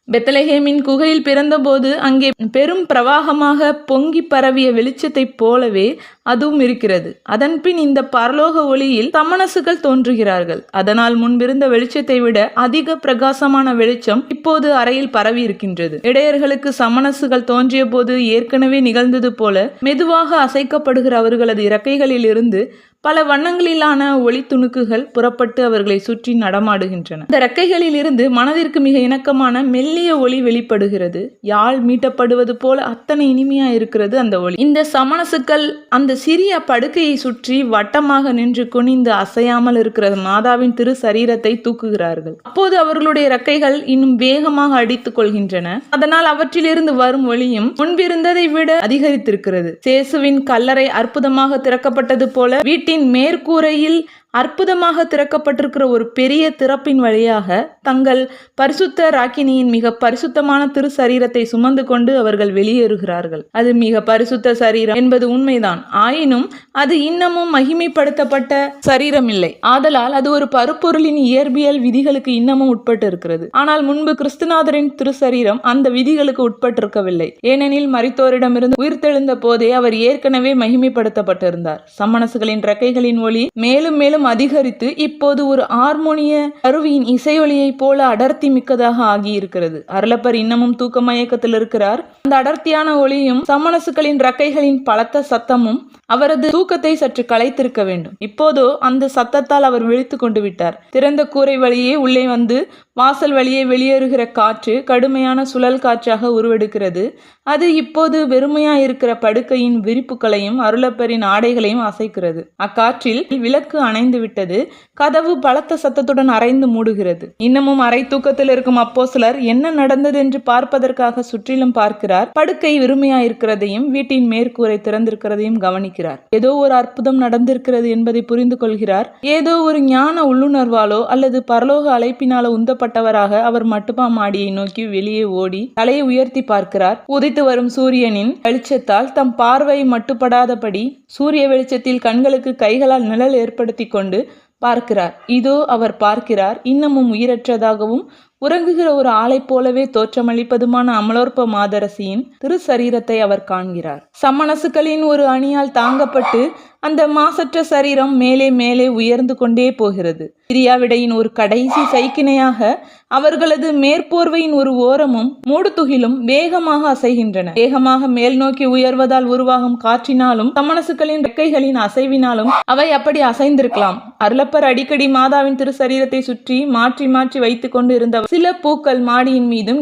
பெத்லஹேமின் குகையில் பிறந்தபோது அங்கே பெரும் பிரவாகமாக பொங்கி பரவிய வெளிச்சத்தைப் போலவே அதுவும் இருக்கிறது. அதன்பின் இந்த பரலோக ஒளியில் சமணசுகள் தோன்றுகிறார்கள். அதனால் முன்பிருந்த வெளிச்சத்தை விட அதிக பிரகாசமான வெளிச்சம் இப்போது அறையில் பரவி இருக்கின்றது. இடையர்களுக்கு சமணசுகள் தோன்றிய போது ஏற்கனவே நிகழ்ந்தது போல மெதுவாக அசைக்கப்படுகிற அவர்களது இறக்கைகளில் இருந்து பல வண்ணங்களிலான ஒளி துணுக்குகள் புறப்பட்டு அவர்களை சுற்றி நடமாடுகின்றன. இந்த இறக்கைகளில் இருந்து மனதிற்கு மிக இணக்கமான மெல்லிய ஒளி வெளிப்படுகிறது. யாழ் மீட்டப்படுவது போல அத்தனை இனிமையா இருக்கிறது அந்த ஒளி. இந்த சமணசுக்கள் அந்த சிறிய படுக்கையை சுற்றி வட்டமாக நின்று குனிந்து அசையாமல் இருக்கிற மாதாவின் திரு சரீரத்தை தூக்குகிறார்கள். அப்போது அவர்களுடைய இறக்கைகள் இன்னும் வேகமாக அடித்துக் கொள்கின்றன. அதனால் அவற்றிலிருந்து வரும் ஒளியும் முன்பிருந்ததை விட அதிகரித்திருக்கிறது. சேசுவின் கல்லறை அற்புதமாக திறக்கப்பட்டது போல வீட்டின் மேற்கூரையில் அற்புதமாக திறக்கப்பட்டிருக்கிற ஒரு பெரிய திறப்பின் வழியாக தங்கள் பரிசுத்த ராக்கினியின் மிக பரிசுத்தமான திரு சரீரத்தை சுமந்து கொண்டு அவர்கள் வெளியேறுகிறார்கள். அது மிக பரிசுத்த சரீரம் என்பது உண்மைதான். ஆயினும் அது இன்னமும் மகிமைப்படுத்தப்பட்ட சரீரம் இல்லை. ஆதலால் அது ஒரு பருப்பொருளின் இயற்பியல் விதிகளுக்கு இன்னமும் உட்பட்டு இருக்கிறது. ஆனால் முன்பு கிறிஸ்துநாதரின் திரு சரீரம் அந்த விதிகளுக்கு உட்பட்டிருக்கவில்லை. ஏனெனில் மரித்தோரிடமிருந்து உயிர்த்தெழுந்த போதே அவர் ஏற்கனவே மகிமைப்படுத்தப்பட்டிருந்தார். சமணசுகளின் இறக்கைகளின் ஒளி மேலும் மேலும் அதிகரித்து இப்போது ஒரு ஹார்மோனிய கருவியின் இசையொலியை போல அடர்த்தி மிக்கதாக ஆகியிருக்கிறது. அருளப்பர் இன்னமும் தூக்க மயக்கத்தில் இருக்கிறார். அந்த அடர்த்தியான ஒளியும் சமணசுகளின் இறக்கைகளின் பலத்த சத்தமும் அவரது தூக்கத்தை சற்று கலைத்திருக்க வேண்டும். இப்போதோ அந்த சத்தத்தால் அவர் விழித்து கொண்டு விட்டார். திறந்த கூரை வழியே உள்ளே வந்து வாசல் வழியே வெளியேறுகிற காற்று கடுமையான சுழல் காற்றாக உருவெடுக்கிறது. அது இப்போது வெறுமையாயிருக்கிற படுக்கையின் விரிப்புகளையும் அருளப்பரின் ஆடைகளையும் அசைக்கிறது. அக்காற்றில் விளக்கு அணைந்து விட்டது. கதவு பலத்த சத்தத்துடன் அரைந்து மூடுகிறது. இன்னமும் அரை தூக்கத்தில் இருக்கும் அப்போஸ்தலர் என்ன நடந்தது என்று பார்ப்பதற்காக சுற்றிலும் பார்க்கிறார். படுக்கை வெறுமையாயிருக்கிறதையும் வீட்டின் மேற்கூரை திறந்திருக்கிறதையும் கவனிக்கிறார். ஏதோ ஒரு அற்புதம் நடந்திருக்கிறது என்பதை புரிந்து கொள்கிறார். ஏதோ ஒரு ஞான உள்ளுணர்வாலோ அல்லது பரலோக அழைப்பினாலோ உந்தப்பட்டவராக அவர் மட்டுமா மாடியை நோக்கி வெளியே ஓடி தலையை உயர்த்தி பார்க்கிறார். உதித்து வரும் சூரியனின் வெளிச்சத்தால் தம் பார்வை மட்டுப்படாதபடி சூரிய வெளிச்சத்தில் கண்களுக்கு கைகளால் நிழல் ஏற்படுத்தி கொண்டு பார்க்கிறார். இதோ அவர் பார்க்கிறார். இன்னமும் உயிரற்றதாகவும் உறங்குகிற ஒரு ஆளை போலவே தோற்றமளிப்பதுமான அமலோற்ப மாதரசியின் திரு சரீரத்தை அவர் காண்கிறார். சமணசுக்களின் ஒரு அணியால் தாங்கப்பட்டு அந்த மாசற்ற சரீரம் மேலே மேலே உயர்ந்து கொண்டே போகிறது. சிரியாவிடையின் ஒரு கடைசி சைக்கிணையாக அவர்களது மேற்போர்வையின் ஒரு ஓரமும் மூடுதுகிலும் வேகமாக அசைகின்றன. வேகமாக மேல் நோக்கி உயர்வதால் உருவாகும் காற்றினாலும் சமணசுக்களின் ரெக்கைகளின் அசைவினாலும் அவை அப்படி அசைந்திருக்கலாம். அருளப்பர் அடிக்கடி மாதாவின் திரு சரீரத்தை சுற்றி மாற்றி மாற்றி வைத்துக் கொண்டு இருந்த சில பூக்கள் மாடியின் மீதும்